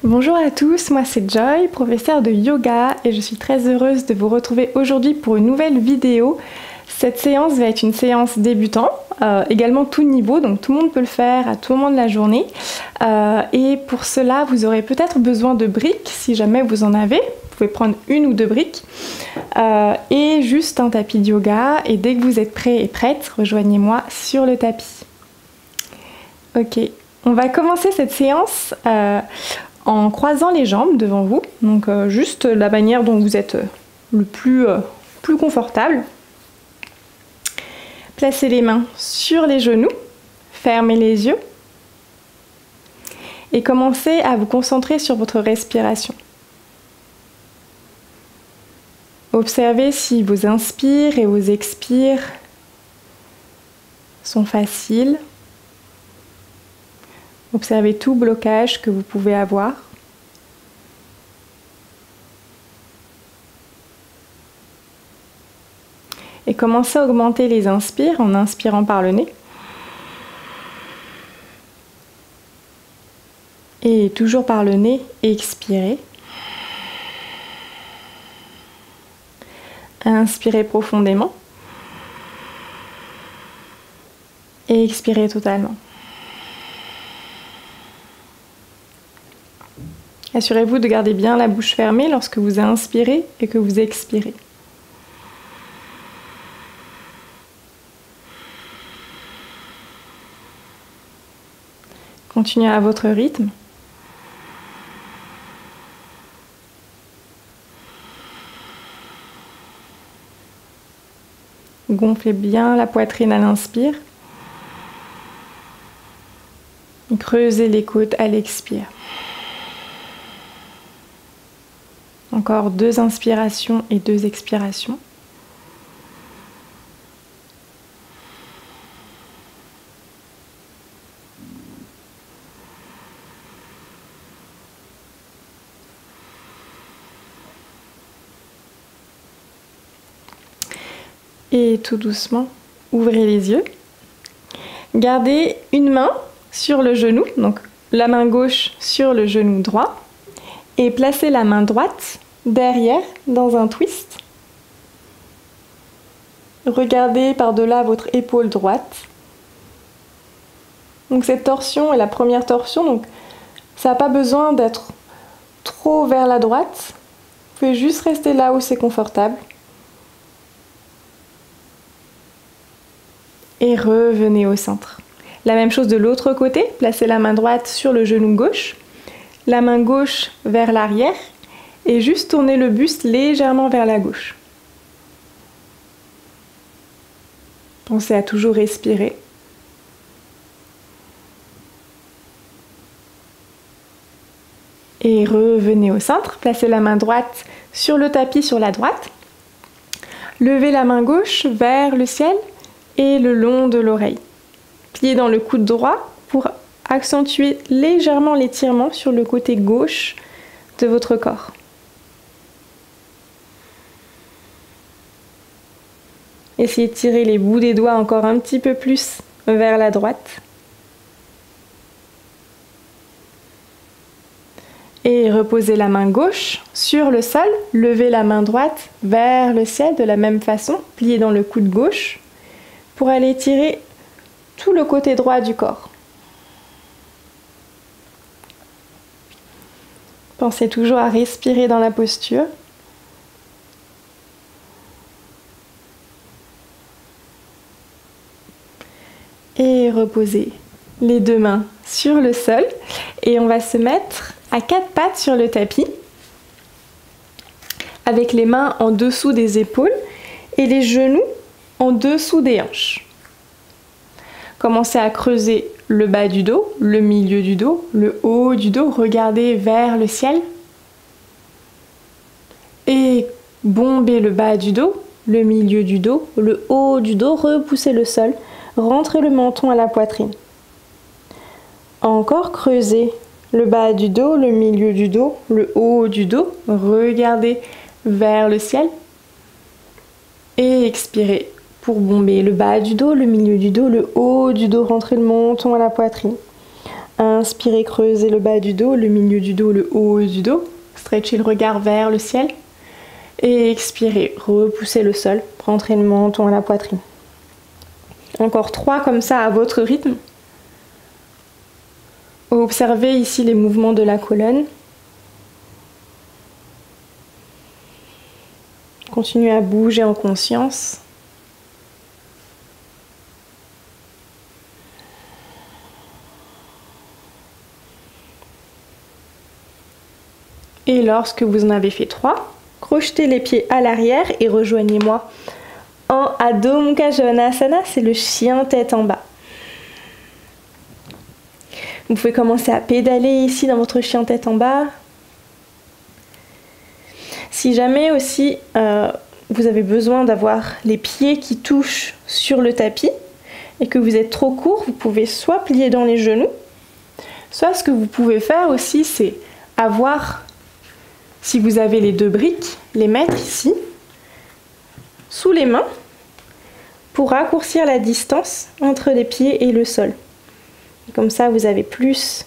Bonjour à tous, moi c'est Joy, professeure de yoga et je suis très heureuse de vous retrouver aujourd'hui pour une nouvelle vidéo. Cette séance va être une séance débutant, également tout niveau, donc tout le monde peut le faire à tout moment de la journée. Et pour cela, vous aurez peut-être besoin de briques, si jamais vous en avez. Vous pouvez prendre une ou deux briques et juste un tapis de yoga. Et dès que vous êtes prêts et prêtes, rejoignez-moi sur le tapis. Ok, on va commencer cette séance en croisant les jambes devant vous, donc juste la manière dont vous êtes le plus confortable. Placez les mains sur les genoux, fermez les yeux et commencez à vous concentrer sur votre respiration. Observez si vos inspires et vos expires sont faciles. Observez tout blocage que vous pouvez avoir. Et commencez à augmenter les inspires en inspirant par le nez. Et toujours par le nez, expirez. Inspirez profondément. Et expirez totalement. Assurez-vous de garder bien la bouche fermée lorsque vous inspirez et que vous expirez. Continuez à votre rythme. Gonflez bien la poitrine à l'inspire. Et creusez les côtes à l'expire. Encore 2 inspirations et 2 expirations. Et tout doucement, ouvrez les yeux. Gardez une main sur le genou, donc la main gauche sur le genou droit. Et placez la main droite derrière dans un twist. Regardez par-delà votre épaule droite. Donc cette torsion est la première torsion, donc ça n'a pas besoin d'être trop vers la droite. Vous pouvez juste rester là où c'est confortable. Et revenez au centre. La même chose de l'autre côté, placez la main droite sur le genou gauche, la main gauche vers l'arrière et juste tournez le buste légèrement vers la gauche. Pensez à toujours respirer. Et revenez au centre, placez la main droite sur le tapis sur la droite, levez la main gauche vers le ciel et le long de l'oreille. Pliez dans le coude droit pour accentuer légèrement l'étirement sur le côté gauche de votre corps. Essayez de tirer les bouts des doigts encore un petit peu plus vers la droite. Et reposez la main gauche sur le sol, levez la main droite vers le ciel de la même façon, pliez dans le coude gauche pour aller tirer tout le côté droit du corps. Pensez toujours à respirer dans la posture. Et reposez les 2 mains sur le sol. Et on va se mettre à 4 pattes sur le tapis, avec les mains en dessous des épaules et les genoux en dessous des hanches. Commencez à creuser le bas du dos, le milieu du dos, le haut du dos. Regardez vers le ciel. Et bombez le bas du dos, le milieu du dos, le haut du dos. Repoussez le sol. Rentrez le menton à la poitrine. Encore creusez le bas du dos, le milieu du dos, le haut du dos. Regardez vers le ciel. Et expirez pour bomber le bas du dos, le milieu du dos, le haut du dos. Rentrez le menton à la poitrine. Inspirez, creusez le bas du dos, le milieu du dos, le haut du dos. Stretchez le regard vers le ciel. Et expirez, repoussez le sol, rentrez le menton à la poitrine. Encore 3 comme ça à votre rythme. Observez ici les mouvements de la colonne. Continuez à bouger en conscience. Et lorsque vous en avez fait 3, crochetez les pieds à l'arrière et rejoignez-moi en Adho Mukha Svanasana, c'est le chien tête en bas. Vous pouvez commencer à pédaler ici dans votre chien tête en bas. Si jamais aussi vous avez besoin d'avoir les pieds qui touchent sur le tapis et que vous êtes trop court, vous pouvez soit plier dans les genoux, soit ce que vous pouvez faire aussi, c'est avoir, si vous avez les 2 briques, les mettre ici, sous les mains, pour raccourcir la distance entre les pieds et le sol. Comme ça, vous avez plus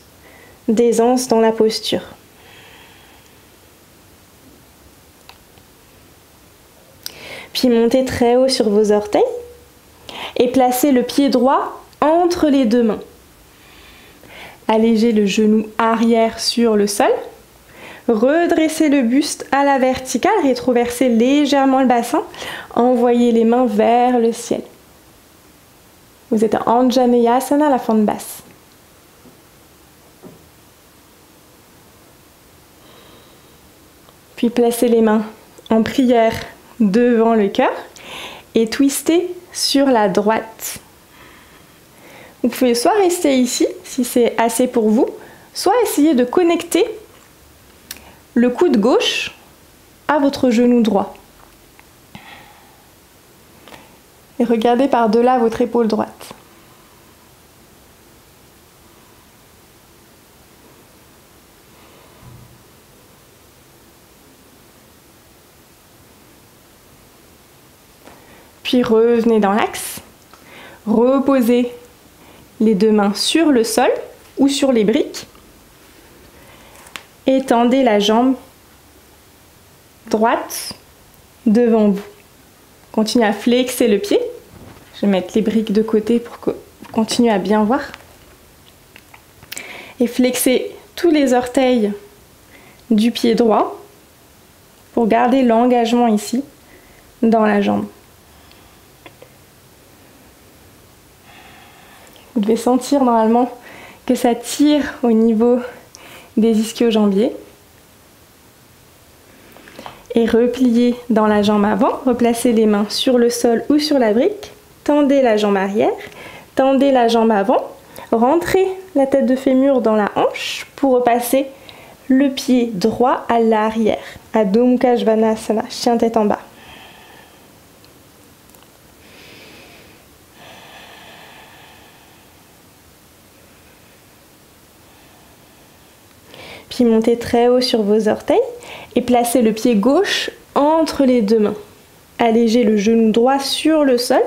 d'aisance dans la posture. Puis montez très haut sur vos orteils et placez le pied droit entre les 2 mains. Allégez le genou arrière sur le sol. Redressez le buste à la verticale, rétroversez légèrement le bassin. Envoyez les mains vers le ciel. Vous êtes en Anjaneyasana, la fente basse. Puis placez les mains en prière devant le cœur et twistez sur la droite. Vous pouvez soit rester ici, si c'est assez pour vous, soit essayer de connecter le coude gauche à votre genou droit. Et regardez par-delà votre épaule droite. Puis revenez dans l'axe. Reposez les 2 mains sur le sol ou sur les briques. Étendez la jambe droite devant vous. Continuez à flexer le pied. Je vais mettre les briques de côté pour que vous continuez à bien voir. Et flexez tous les orteils du pied droit pour garder l'engagement ici dans la jambe. Vous devez sentir normalement que ça tire au niveau des ischio-jambiers. Et repliez dans la jambe avant, replacez les mains sur le sol ou sur la brique, tendez la jambe arrière, tendez la jambe avant, rentrez la tête de fémur dans la hanche pour repasser le pied droit à l'arrière. Adho Mukha Svanasana, chien tête en bas. Puis montez très haut sur vos orteils et placez le pied gauche entre les 2 mains. Allégez le genou droit sur le sol.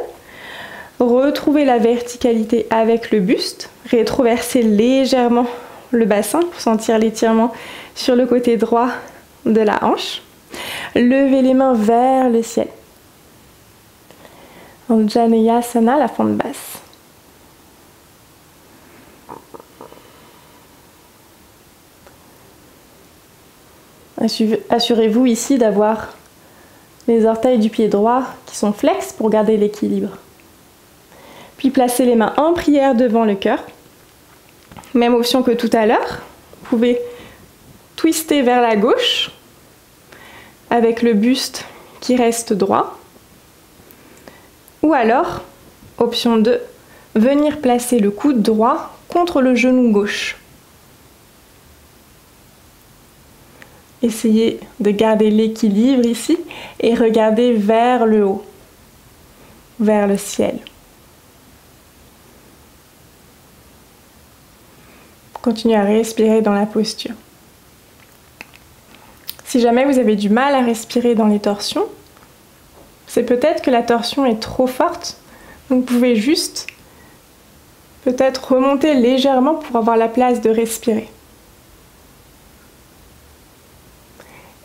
Retrouvez la verticalité avec le buste. Rétroversez légèrement le bassin pour sentir l'étirement sur le côté droit de la hanche. Levez les mains vers le ciel. Anjaneyasana, la fente basse. Assurez-vous ici d'avoir les orteils du pied droit qui sont flex pour garder l'équilibre. Puis placez les mains en prière devant le cœur. Même option que tout à l'heure. Vous pouvez twister vers la gauche avec le buste qui reste droit. Ou alors, option 2, venir placer le coude droit contre le genou gauche. Essayez de garder l'équilibre ici et regardez vers le haut, vers le ciel. Continuez à respirer dans la posture. Si jamais vous avez du mal à respirer dans les torsions, c'est peut-être que la torsion est trop forte. Donc vous pouvez juste Peut-être remonter légèrement pour avoir la place de respirer.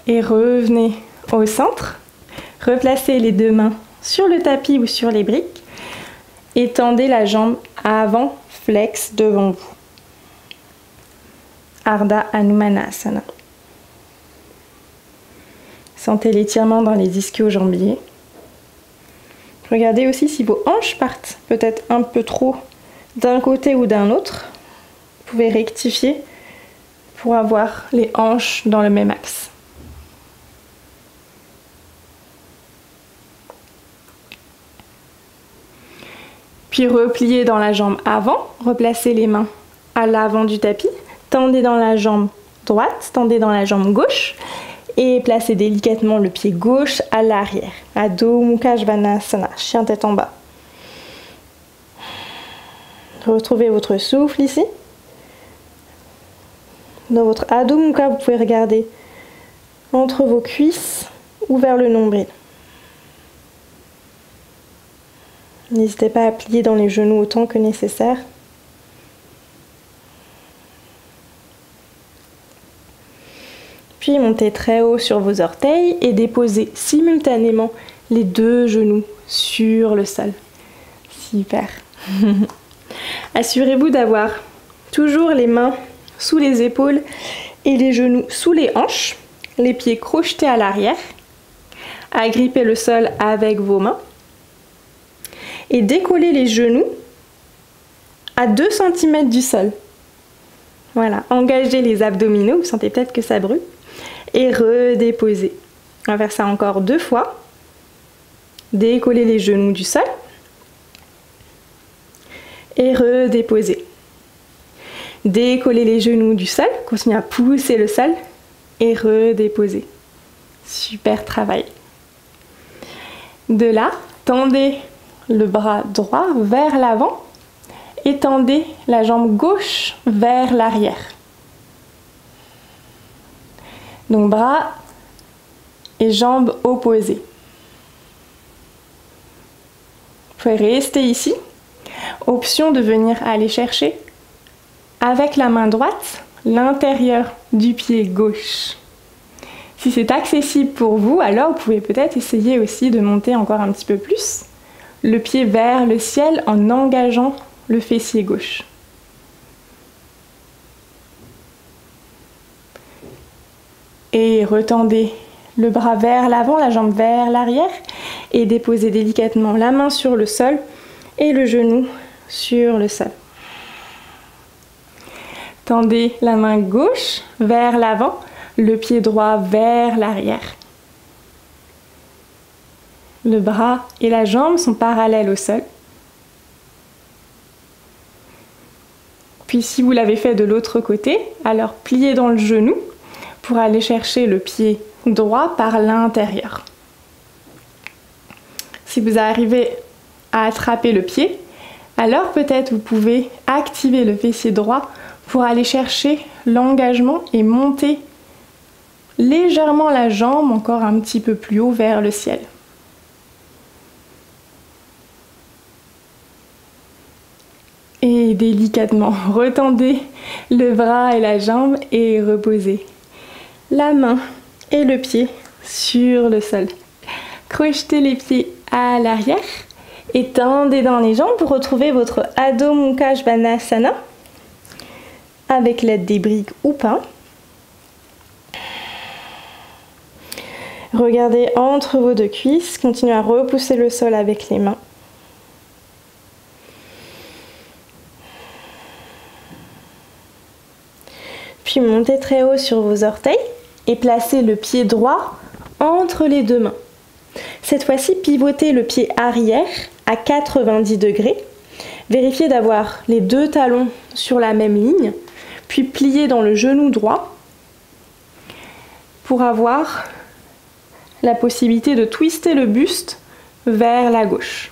Et revenez au centre. Replacez les deux mains sur le tapis ou sur les briques. Et tendez la jambe avant, flex devant vous. Ardha Hanumanasana. Sentez l'étirement dans les ischio-jambiers. Regardez aussi si vos hanches partent peut-être un peu trop d'un côté ou d'un autre. Vous pouvez rectifier pour avoir les hanches dans le même axe. Puis repliez dans la jambe avant, replacez les mains à l'avant du tapis, tendez dans la jambe droite, tendez dans la jambe gauche et placez délicatement le pied gauche à l'arrière. Adho Mukha Svanasana, chien tête en bas. Retrouvez votre souffle ici. Dans votre Adho Mukha, vous pouvez regarder entre vos cuisses ou vers le nombril. N'hésitez pas à plier dans les genoux autant que nécessaire. Puis montez très haut sur vos orteils et déposez simultanément les deux genoux sur le sol. Super. Assurez-vous d'avoir toujours les mains sous les épaules et les genoux sous les hanches, les pieds crochetés à l'arrière. Agrippez le sol avec vos mains. Et décollez les genoux à 2 cm du sol. Voilà, engagez les abdominaux, vous sentez peut-être que ça brûle. Et redéposez. On va faire ça encore 2 fois. Décollez les genoux du sol. Et redéposez. Décollez les genoux du sol, continuez à pousser le sol. Et redéposez. Super travail. De là, tendez le bras droit vers l'avant et tendez la jambe gauche vers l'arrière. Donc bras et jambes opposées. Vous pouvez rester ici. Option de venir aller chercher avec la main droite l'intérieur du pied gauche. Si c'est accessible pour vous, alors vous pouvez peut-être essayer aussi de monter encore un petit peu plus le pied vers le ciel en engageant le fessier gauche. Et retendez le bras vers l'avant, la jambe vers l'arrière et déposez délicatement la main sur le sol et le genou sur le sol. Tendez la main gauche vers l'avant, le pied droit vers l'arrière. Le bras et la jambe sont parallèles au sol. Puis si vous l'avez fait de l'autre côté, alors pliez dans le genou pour aller chercher le pied droit par l'intérieur. Si vous arrivez à attraper le pied, alors peut-être vous pouvez activer le fessier droit pour aller chercher l'engagement et monter légèrement la jambe encore un petit peu plus haut vers le ciel. Et délicatement, retendez le bras et la jambe et reposez la main et le pied sur le sol. Crochetez les pieds à l'arrière et tendez dans les jambes pour retrouver votre Adho Mukha Svanasana avec l'aide des briques ou pas. Regardez entre vos deux cuisses, continuez à repousser le sol avec les mains. Puis montez très haut sur vos orteils et placez le pied droit entre les deux mains. Cette fois-ci, pivotez le pied arrière à 90 degrés. Vérifiez d'avoir les deux talons sur la même ligne, puis pliez dans le genou droit pour avoir la possibilité de twister le buste vers la gauche.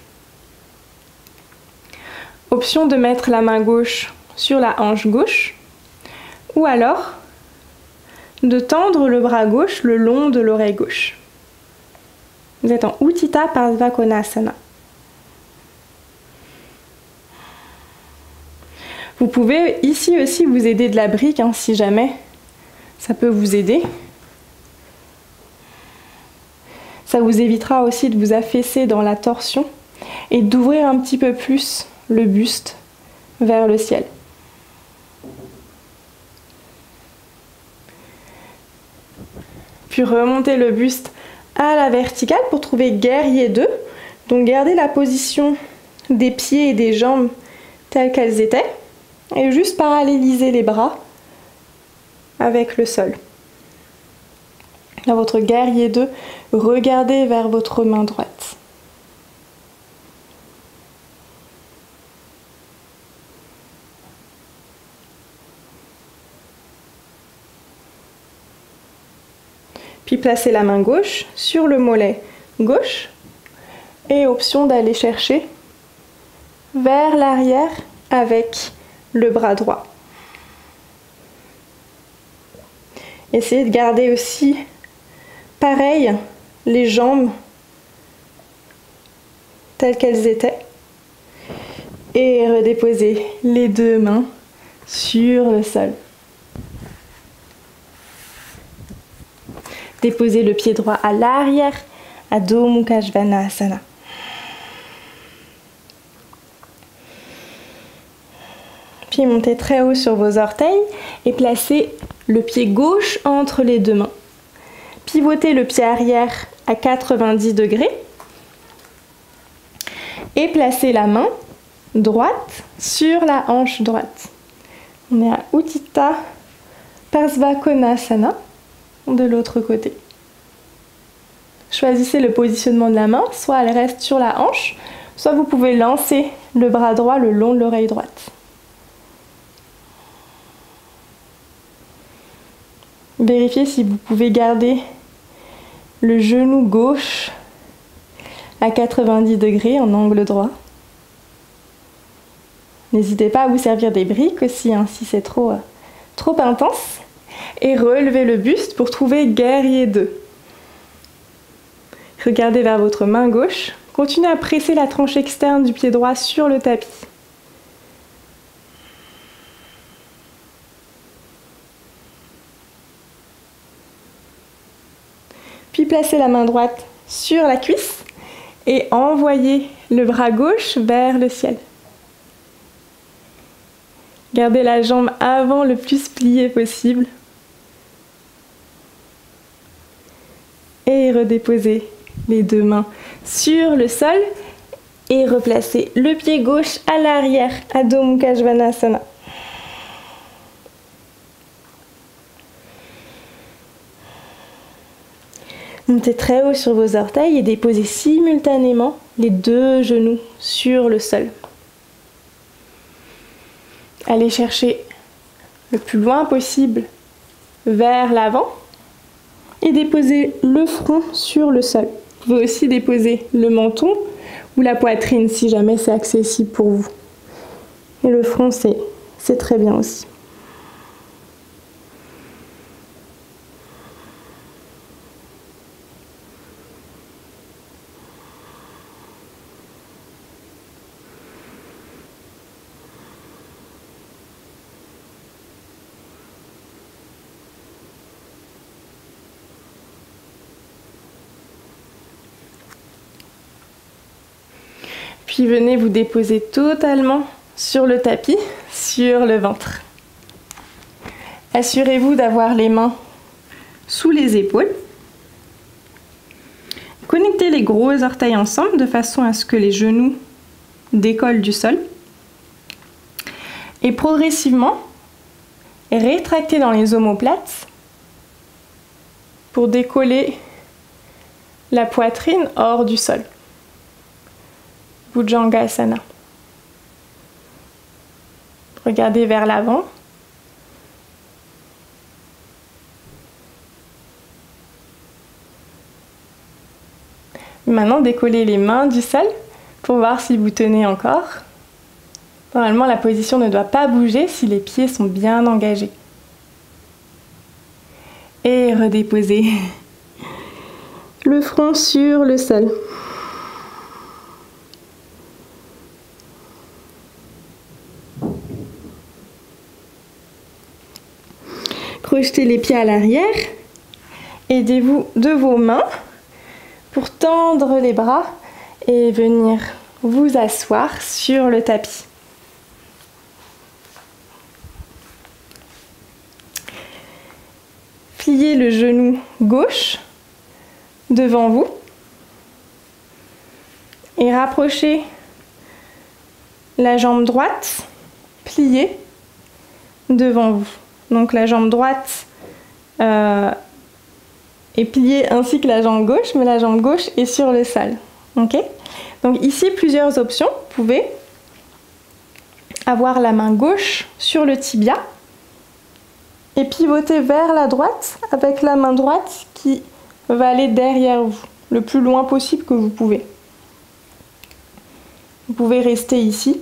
Option de mettre la main gauche sur la hanche gauche ou alors de tendre le bras gauche le long de l'oreille gauche. Vous êtes en Utthita Parsva Konasana. Vous pouvez ici aussi vous aider de la brique, hein, si jamais ça peut vous aider. Ça vous évitera aussi de vous affaisser dans la torsion et d'ouvrir un petit peu plus le buste vers le ciel. Puis remontez le buste à la verticale pour trouver guerrier 2. Donc gardez la position des pieds et des jambes telles qu'elles étaient et juste parallélisez les bras avec le sol. Dans votre guerrier 2, regardez vers votre main droite. Puis placez la main gauche sur le mollet gauche et option d'aller chercher vers l'arrière avec le bras droit. Essayez de garder aussi pareil les jambes telles qu'elles étaient et redéposez les deux mains sur le sol. Déposez le pied droit à l'arrière, Adho Mukha Svanasana. Puis montez très haut sur vos orteils et placez le pied gauche entre les deux mains. Pivotez le pied arrière à 90 degrés et placez la main droite sur la hanche droite. On est à Utthita Parsvakonasana de l'autre côté. Choisissez le positionnement de la main, soit elle reste sur la hanche, soit vous pouvez lancer le bras droit le long de l'oreille droite. Vérifiez si vous pouvez garder le genou gauche à 90 degrés en angle droit. N'hésitez pas à vous servir des briques aussi, hein, si c'est trop intense. Et relevez le buste pour trouver guerrier 2. Regardez vers votre main gauche. Continuez à presser la tranche externe du pied droit sur le tapis. Puis placez la main droite sur la cuisse et envoyez le bras gauche vers le ciel. Gardez la jambe avant le plus pliée possible. Et redéposez les deux mains sur le sol et replacez le pied gauche à l'arrière, Adho Mukha Svanasana. Montez très haut sur vos orteils et déposez simultanément les deux genoux sur le sol. Allez chercher le plus loin possible vers l'avant et déposez le front sur le sol. Vous pouvez aussi déposer le menton ou la poitrine si jamais c'est accessible pour vous. Et le front, c'est très bien aussi. Puis venez vous déposer totalement sur le tapis, sur le ventre. Assurez-vous d'avoir les mains sous les épaules. Connectez les gros orteils ensemble de façon à ce que les genoux décollent du sol. Et progressivement, rétractez dans les omoplates pour décoller la poitrine hors du sol. Bhujangasana. Regardez vers l'avant. Maintenant, décollez les mains du sol pour voir si vous tenez encore. Normalement, la position ne doit pas bouger si les pieds sont bien engagés. Et redéposez le front sur le sol. Projetez les pieds à l'arrière. Aidez-vous de vos mains pour tendre les bras et venir vous asseoir sur le tapis. Pliez le genou gauche devant vous et rapprochez la jambe droite pliée devant vous. Donc la jambe droite est pliée ainsi que la jambe gauche, mais la jambe gauche est sur le sol. Okay? Donc ici, plusieurs options. Vous pouvez avoir la main gauche sur le tibia et pivoter vers la droite avec la main droite qui va aller derrière vous, le plus loin possible que vous pouvez. Vous pouvez rester ici.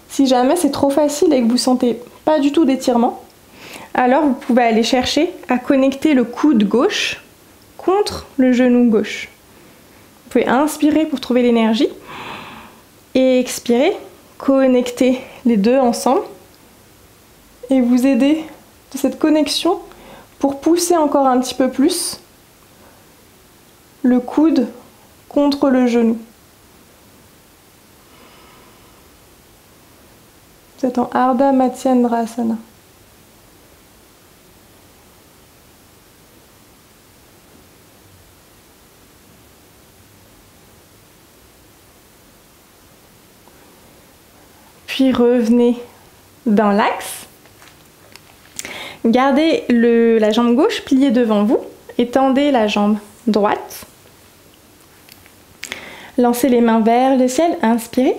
Si jamais c'est trop facile et que vous ne sentez pas du tout d'étirement, alors vous pouvez aller chercher à connecter le coude gauche contre le genou gauche. Vous pouvez inspirer pour trouver l'énergie et expirer, connecter les deux ensemble et vous aider de cette connexion pour pousser encore un petit peu plus le coude contre le genou. Vous êtes en Ardha Matsyendrasana. Puis revenez dans l'axe. Gardez la jambe gauche pliée devant vous et tendez la jambe droite. Lancez les mains vers le ciel, inspirez.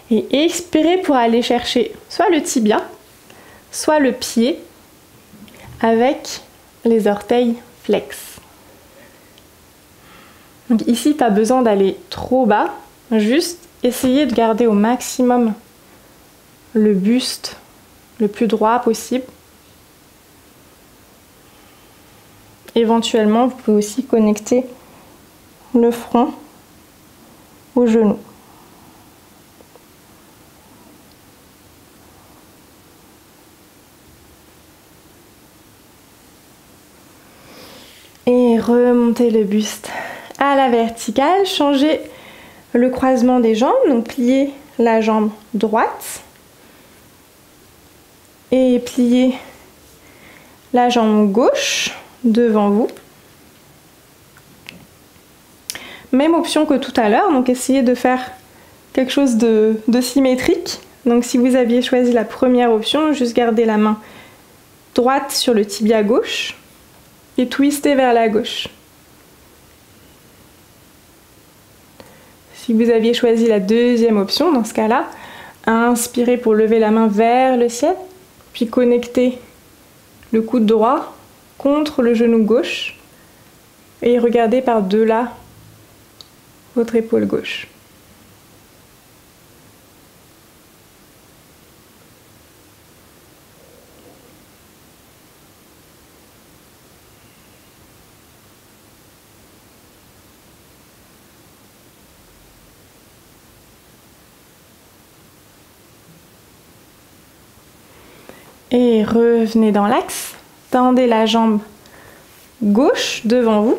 Et expirez pour aller chercher soit le tibia, soit le pied avec les orteils flex. Donc ici, pas besoin d'aller trop bas, juste essayez de garder au maximum le buste le plus droit possible. Éventuellement, vous pouvez aussi connecter le front au genou. Et remontez le buste à la verticale. Changez le croisement des jambes. Donc pliez la jambe droite. Et pliez la jambe gauche devant vous. Même option que tout à l'heure. Donc essayez de faire quelque chose de symétrique. Donc si vous aviez choisi la première option, juste gardez la main droite sur le tibia gauche. Et twistez vers la gauche. Si vous aviez choisi la deuxième option, dans ce cas-là, inspirez pour lever la main vers le ciel, puis connectez le coude droit contre le genou gauche et regardez par-delà votre épaule gauche. Et revenez dans l'axe, tendez la jambe gauche devant vous,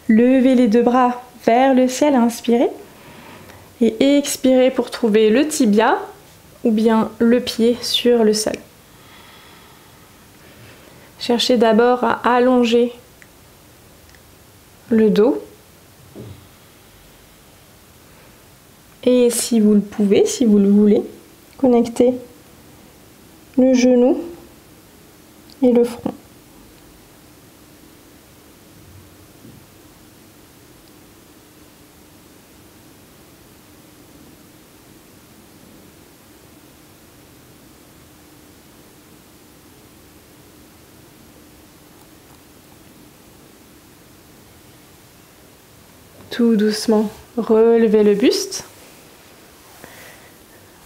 levez les deux bras vers le ciel, inspirez, et expirez pour trouver le tibia ou bien le pied sur le sol. Cherchez d'abord à allonger le dos, et si vous le pouvez, si vous le voulez, connectez le genou et le front. Tout doucement, relevez le buste.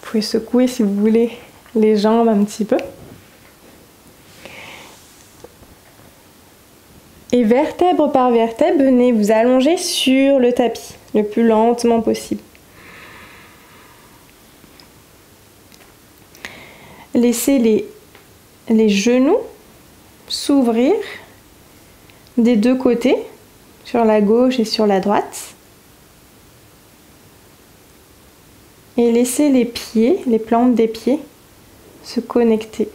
Vous pouvez secouer si vous voulez les jambes un petit peu. Et vertèbre par vertèbre, venez vous allonger sur le tapis le plus lentement possible. Laissez les les genoux s'ouvrir des deux côtés, sur la gauche et sur la droite. Et laisser les pieds, les plantes des pieds, se connecter.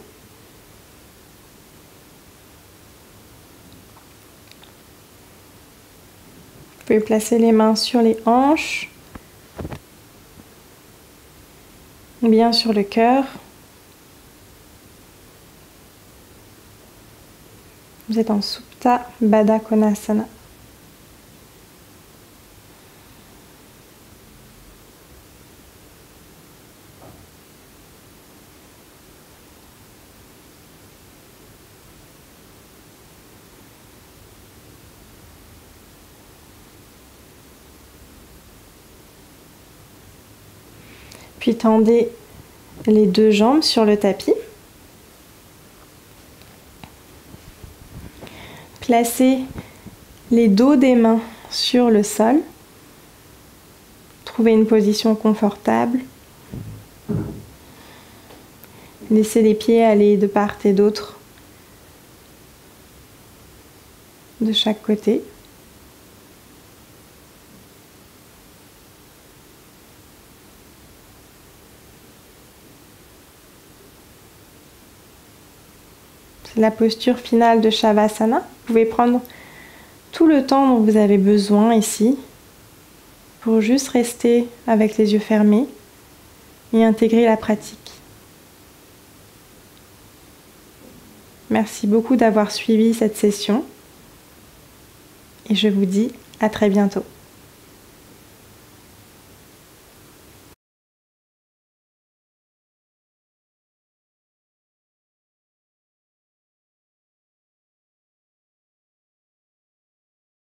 Vous pouvez placer les mains sur les hanches, ou bien sur le cœur. Vous êtes en Supta Baddha Konasana. Puis tendez les deux jambes sur le tapis. Placez les dos des mains sur le sol. Trouvez une position confortable. Laissez les pieds aller de part et d'autre, de chaque côté. C'est la posture finale de Shavasana. Vous pouvez prendre tout le temps dont vous avez besoin ici pour juste rester avec les yeux fermés et intégrer la pratique. Merci beaucoup d'avoir suivi cette session et je vous dis à très bientôt.